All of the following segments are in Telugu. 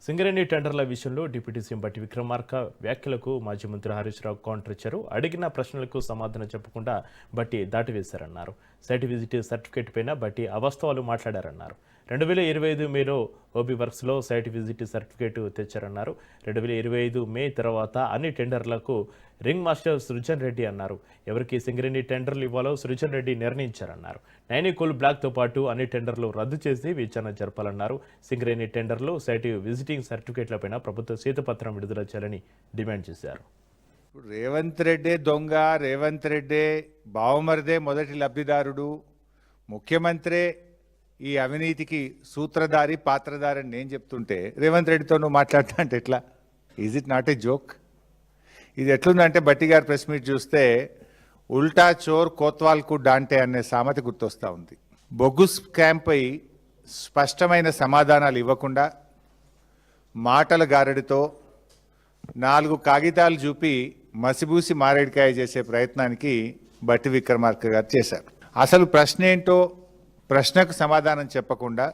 సింగరేణి టెండర్ల విషయంలో డిప్యూటీ సీఎం బట్టి విక్రమార్క వ్యాఖ్యలకు మాజీ మంత్రి హరీష్ రావు కౌంటర్ ఇచ్చారు. అడిగిన ప్రశ్నలకు సమాధానం చెప్పకుండా బట్టి దాటివేశారన్నారు. సైట్ విజిట్ సర్టిఫికేట్ పైన బట్టి అవాస్తవాలు మాట్లాడారన్నారు. 2025 మేలో ఓబీ వర్క్స్లో సైట్ విజిట్ సర్టిఫికేట్ తెచ్చారన్నారు. 2025 మే తర్వాత అన్ని టెండర్లకు రింగ్ మాస్టర్ సృజన్ రెడ్డి అన్నారు. ఎవరికి సింగరేణి టెండర్లు ఇవ్వాలో సృజన్ రెడ్డి నిర్ణయించారన్నారు. నైనికోల్ బ్లాక్తో పాటు అన్ని టెండర్లు రద్దు చేసి విచారణ జరపాలన్నారు. సింగరేణి టెండర్లు సైట్ విజిటింగ్ సర్టిఫికేట్లపైన ప్రభుత్వ శ్వేతపత్రం విడుదల చేయాలని డిమాండ్ చేశారు. రేవంత్ రెడ్డే దొంగ, రేవంత్ రెడ్డే బావమరిదే మొదటి లబ్ధిదారుడు, ముఖ్యమంత్రే ఈ అవినీతికి సూత్రధారి పాత్రధారి అని నేను చెప్తుంటే రేవంత్ రెడ్డితో నువ్వు మాట్లాడతా అంటే ఎట్లా? Is it not a joke? ఇది ఎట్లుందంటే బట్టి గారి ప్రెస్ మీట్ చూస్తే ఉల్టా చోర్ కోత్వాల్కు డాంటే అనే సామెత గుర్తొస్తూ ఉంది. బొగ్గు స్కామ్పై స్పష్టమైన సమాధానాలు ఇవ్వకుండా మాటల గారడితో 4 కాగితాలు చూపి మసిబూసి మారేడికాయ చేసే ప్రయత్నానికి బట్టి విక్రమార్క గారు చేశారు. అసలు ప్రశ్న ఏంటో ప్రశ్నకు సమాధానం చెప్పకుండా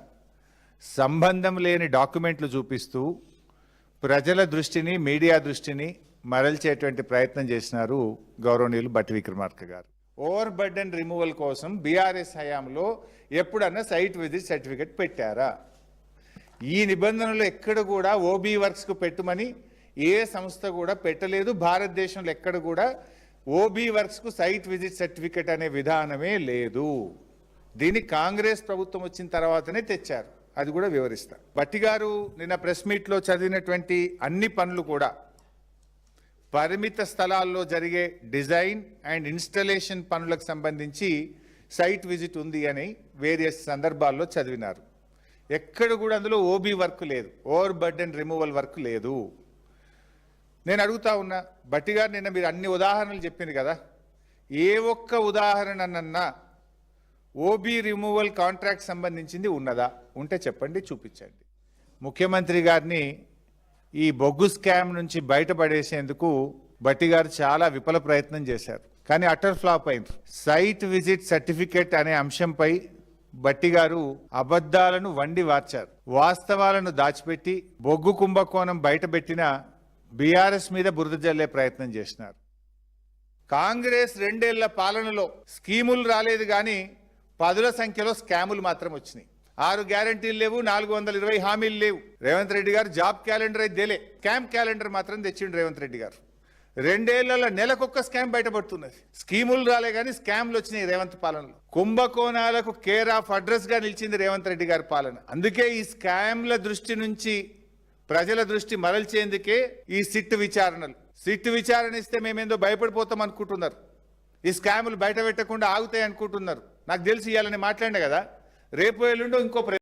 సంబంధం లేని డాక్యుమెంట్లు చూపిస్తూ ప్రజల దృష్టిని, మీడియా దృష్టిని మరల్చేటువంటి ప్రయత్నం చేసినారు గౌరవనీయులు బట్టి విక్రమార్క గారు. ఓవర్ బర్డెన్ రిమూవల్ కోసం బీఆర్ఎస్ హయాంలో ఎప్పుడన్నా సైట్ విజిట్ సర్టిఫికెట్ పెట్టారా? ఈ నిబంధనలు ఎక్కడ కూడా ఓబీ వర్క్స్కు పెట్టమని ఏ సంస్థ కూడా పెట్టలేదు. భారతదేశంలో ఎక్కడ కూడా ఓబీ వర్క్స్కు సైట్ విజిట్ సర్టిఫికెట్ అనే విధానమే లేదు. దీన్ని కాంగ్రెస్ ప్రభుత్వం వచ్చిన తర్వాతనే తెచ్చారు. అది కూడా వివరిస్తా. బట్టి గారు నిన్న ప్రెస్ మీట్లో చదివినటువంటి అన్ని పనులు కూడా పరిమిత స్థలాల్లో జరిగే డిజైన్ అండ్ ఇన్స్టలేషన్ పనులకు సంబంధించి సైట్ విజిట్ ఉంది అని వేరియస్ సందర్భాల్లో చదివినారు. ఎక్కడ కూడా అందులో ఓబీ వర్క్ లేదు, ఓవర్ బర్డెన్ రిమూవల్ వర్క్ లేదు. నేను అడుగుతా ఉన్నా, బట్టి గారు నిన్న మీరు అన్ని ఉదాహరణలు చెప్పింది కదా, ఏ ఒక్క ఉదాహరణనన్నా ఓబీ రిమూవల్ కాంట్రాక్ట్ సంబంధించింది ఉన్నదా? ఉంటే చెప్పండి, చూపించండి. ముఖ్యమంత్రి గారిని ఈ బొగ్గు స్కామ్ నుంచి బయటపడేసేందుకు బట్టి గారు చాలా విఫల ప్రయత్నం చేశారు, కానీ అటర్ ఫ్లాప్ అయింది. సైట్ విజిట్ సర్టిఫికేట్ అనే అంశంపై బట్టి గారు అబద్ధాలను వండి వార్చారు, వాస్తవాలను దాచిపెట్టి బొగ్గు కుంభకోణం బయటపెట్టిన బీఆర్ఎస్ మీద బురద జల్లే ప్రయత్నం చేసినారు. కాంగ్రెస్ 2 ఏళ్ల పాలనలో స్కీములు రాలేదు, కానీ పదుల సంఖ్యలో స్కాములు మాత్రం వచ్చినాయి. 6 గ్యారంటీలు లేవు, 420 హామీలు లేవు. రేవంత్ రెడ్డి గారు జాబ్ క్యాలెండర్ అయితే దేలే, స్కామ్ క్యాలెండర్ మాత్రం తెచ్చిండు రేవంత్ రెడ్డి గారు. 2 ఏళ్లలో నెలకొక్క స్కామ్ బయటపడుతున్నది. స్కీములు రాలే కానీ స్కామ్లు వచ్చినాయి రేవంత్ పాలనలో. కుంభకోణాలకు కేర్ ఆఫ్ అడ్రస్ గా నిలిచింది రేవంత్ రెడ్డి గారి పాలన. అందుకే ఈ స్కామ్ల దృష్టి నుంచి ప్రజల దృష్టి మరల్చేందుకే ఈ సిట్ విచారణలు. సిట్ విచారణ ఇస్తే మేమేందో భయపడిపోతాం అనుకుంటున్నారు. ఈ స్కాములు బయట పెట్టకుండా ఆగుతాయి అనుకుంటున్నారు. నాకు తెలిసి ఇవ్వాలని మాట్లాడినా కదా, రేపు ఎల్లుండో ఇంకో